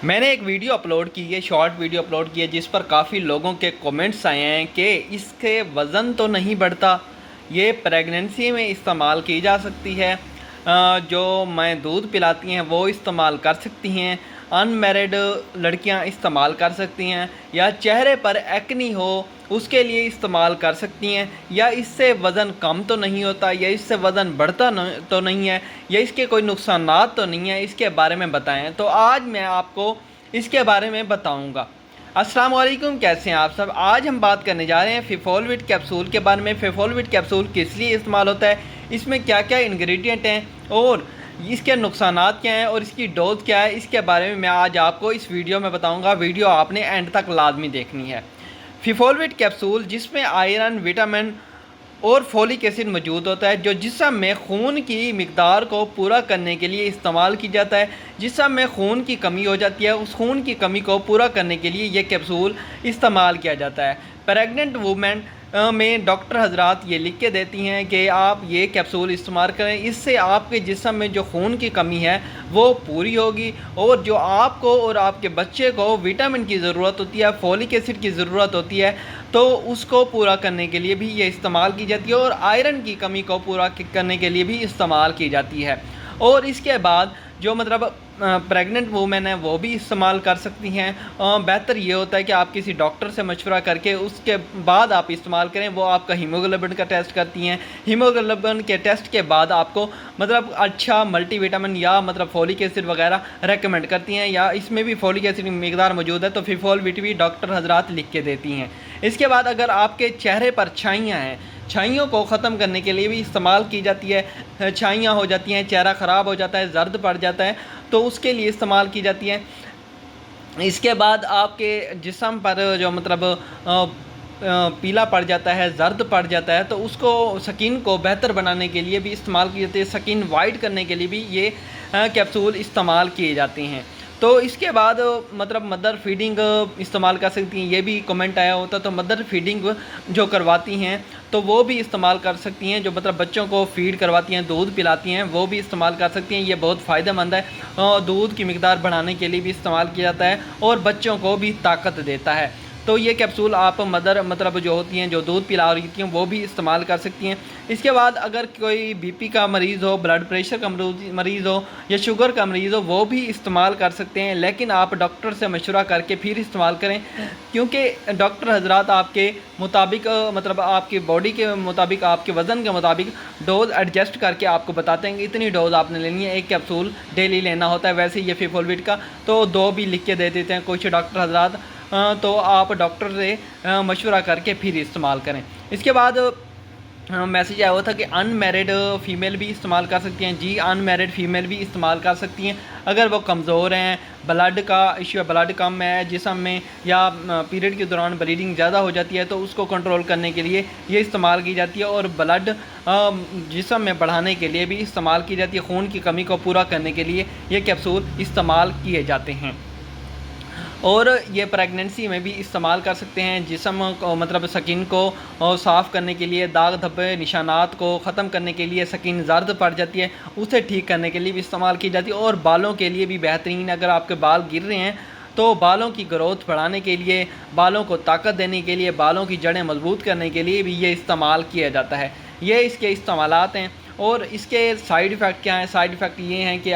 मैंने एक video upload की है, शॉर्ट वीडियो अपलोड की है, जिस पर काफ़ी लोगों के कमेंट्स आए हैं कि इसके वज़न तो नहीं बढ़ता, ये प्रेगनेंसी में इस्तेमाल की जा सकती है। जो मैं दूध पिलाती हैं वो इस्तेमाल कर सकती हैं, अनमैरिड लड़कियां इस्तेमाल कर सकती हैं, या चेहरे पर एक्नी हो उसके लिए इस्तेमाल कर सकती हैं, या इससे वज़न कम तो नहीं होता, या इससे वज़न बढ़ता तो नहीं है, या इसके कोई नुकसानात तो नहीं है, इसके बारे में बताएं। तो आज मैं आपको इसके बारे में बताऊंगा। अस्सलाम वालेकुम, कैसे हैं आप सब। आज हम बात करने जा रहे हैं फिफोलविट कैप्सूल के बारे में। फिफोलविट कैप्सूल किस लिए इस्तेमाल होता है, इसमें क्या क्या इंग्रेडिएंट हैं और इसके नुकसानात क्या हैं और इसकी डोज क्या है, इसके बारे में मैं आज आपको इस वीडियो में बताऊंगा। वीडियो आपने एंड तक लाजमी देखनी है। फिफोलविट कैप्सूल जिसमें आयरन, विटामिन और फोलिक एसिड मौजूद होता है, जो जिस्म में खून की मिकदार को पूरा करने के लिए इस्तेमाल की जाता है। जिस्म में खून की कमी हो जाती है, उस खून की कमी को पूरा करने के लिए ये कैप्सूल इस्तेमाल किया जाता है। प्रेग्नेंट वूमेन में डॉक्टर हजरात ये लिख के देती हैं कि आप ये कैप्सूल इस्तेमाल करें, इससे आपके जिस्म में जो खून की कमी है वो पूरी होगी, और जो आपको और आपके बच्चे को विटामिन की ज़रूरत होती है, फोलिक एसिड की ज़रूरत होती है, तो उसको पूरा करने के लिए भी ये इस्तेमाल की जाती है, और आयरन की कमी को पूरा करने के लिए भी इस्तेमाल की जाती है। और इसके बाद जो प्रेग्नेंट वूमेन है वो भी इस्तेमाल कर सकती हैं। बेहतर ये होता है कि आप किसी डॉक्टर से मशवरा करके उसके बाद आप इस्तेमाल करें। वो आपका हीमोग्लोबिन का टेस्ट करती हैं, हीमोग्लोबिन के टेस्ट के बाद आपको अच्छा मल्टीविटामिन या फोलिक एसिड वगैरह रेकमेंड करती हैं, या इसमें भी फोलिक एसिड की मिकदार मौजूद है तो फिफोलविट भी डॉक्टर हजरात लिख के देती हैं। इसके बाद अगर आपके चेहरे पर छाइयाँ हैं, छाइयों को ख़त्म करने के लिए भी इस्तेमाल की जाती है। छाइयाँ हो जाती हैं, चेहरा ख़राब हो जाता है, जर्द पड़ जाता है, तो उसके लिए इस्तेमाल की जाती है। इसके बाद आपके जिस्म पर जो पीला पड़ जाता है, जर्द पड़ जाता है, तो उसको स्किन को बेहतर बनाने के लिए भी इस्तेमाल की जाती है। स्किन वाइट करने के लिए भी ये कैप्सूल इस्तेमाल किए जाते हैं। तो इसके बाद मदर फीडिंग इस्तेमाल कर सकती हैं, ये भी कमेंट आया होता, तो मदर फीडिंग जो करवाती हैं तो वो भी इस्तेमाल कर सकती हैं। जो बच्चों को फीड करवाती हैं, दूध पिलाती हैं, वो भी इस्तेमाल कर सकती हैं। ये बहुत फ़ायदेमंद है, दूध की मिकदार बढ़ाने के लिए भी इस्तेमाल किया जाता है और बच्चों को भी ताकत देता है। तो ये कैप्सूल आप मदर जो होती हैं, जो दूध पिला रही होती हैं, वो भी इस्तेमाल कर सकती हैं। इसके बाद अगर कोई बीपी का मरीज़ हो, ब्लड प्रेशर का मरीज़ हो या शुगर का मरीज़ हो, वो भी इस्तेमाल कर सकते हैं, लेकिन आप डॉक्टर से मशवरा करके फिर इस्तेमाल करें, क्योंकि डॉक्टर हजरात आपके मुताबिक आपकी बॉडी के मुताबिक, आपके वज़न के मुताबिक डोज़ एडजस्ट करके आपको बताते हैं कि इतनी डोज़ आपने लेनी है, एक कैप्सूल डेली लेना होता है। वैसे ये फिफोलविट का तो 2 भी लिख के दे देते हैं कुछ डॉक्टर हजरात, तो आप डॉक्टर से मशवरा करके फिर इस्तेमाल करें। इसके बाद मैसेज आया हुआ था कि अनमैरिड फ़ीमेल भी इस्तेमाल कर सकती हैं। जी, अनमैरिड फ़ीमेल भी इस्तेमाल कर सकती हैं अगर वो कमज़ोर हैं, ब्लड का इशू है, ब्लड कम है जिस्म में, या पीरियड के दौरान ब्लीडिंग ज़्यादा हो जाती है, तो उसको कंट्रोल करने के लिए ये इस्तेमाल की जाती है। और ब्लड जिस्म में बढ़ाने के लिए भी इस्तेमाल की जाती है। खून की कमी को पूरा करने के लिए ये कैप्सूल इस्तेमाल किए जाते हैं। और ये प्रेगनेंसी में भी इस्तेमाल कर सकते हैं। जिस्म को स्किन को साफ़ करने के लिए, दाग धब्बे निशानात को ख़त्म करने के लिए, स्किन जर्द पड़ जाती है उसे ठीक करने के लिए भी इस्तेमाल की जाती है। और बालों के लिए भी बेहतरीन, अगर आपके बाल गिर रहे हैं तो बालों की ग्रोथ बढ़ाने के लिए, बालों को ताकत देने के लिए, बालों की जड़ें मजबूत करने के लिए भी ये इस्तेमाल किया जाता है। ये इसके इस्तेमालात हैं। और इसके साइड इफ़ेक्ट क्या हैं? साइड इफ़ेक्ट ये हैं कि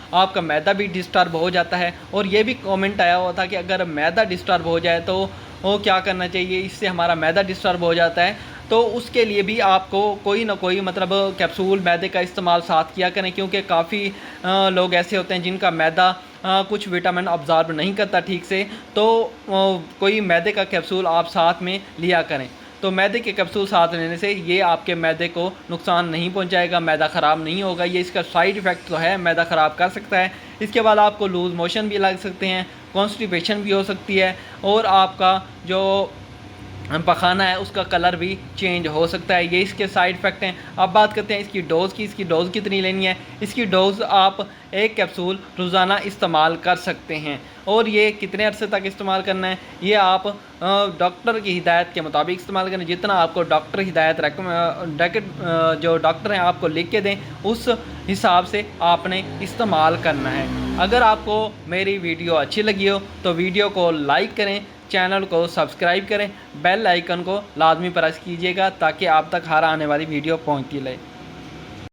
आपका मैदा भी डिस्टर्ब हो जाता है। और ये भी कमेंट आया हुआ था कि अगर मैदा डिस्टर्ब हो जाए तो वो क्या करना चाहिए, इससे हमारा मैदा डिस्टर्ब हो जाता है, तो उसके लिए भी आपको कोई ना कोई कैप्सूल मैदे का इस्तेमाल साथ किया करें, क्योंकि काफ़ी लोग ऐसे होते हैं जिनका मैदा कुछ विटामिन अब्ज़ॉर्ब नहीं करता ठीक से, तो कोई मैदे का कैप्सूल आप साथ में लिया करें। तो मैदे के कैप्सूल साथ लेने से ये आपके मैदे को नुकसान नहीं पहुंचाएगा, मैदा ख़राब नहीं होगा। ये इसका साइड इफ़ेक्ट तो है, मैदा ख़राब कर सकता है। इसके बाद आपको लूज़ मोशन भी लग सकते हैं, कॉन्स्टिपेशन भी हो सकती है, और आपका जो पखाना है उसका कलर भी चेंज हो सकता है। ये इसके साइड इफ़ेक्ट हैं। अब बात करते हैं इसकी डोज़ की। इसकी डोज़ कितनी लेनी है। इसकी डोज़ आप 1 कैप्सूल रोज़ाना इस्तेमाल कर सकते हैं। और ये कितने अरसे तक इस्तेमाल करना है, ये आप डॉक्टर की हिदायत के मुताबिक इस्तेमाल करें। जितना आपको डॉक्टर हिदायत जो डॉक्टर हैं आपको लिख के दें, उस हिसाब से आपने इस्तेमाल करना है। अगर आपको मेरी वीडियो अच्छी लगी हो तो वीडियो को लाइक करें, चैनल को सब्सक्राइब करें, बेल आइकन को लाजमी प्रेस कीजिएगा ताकि आप तक हर आने वाली वीडियो पहुंचती रहे।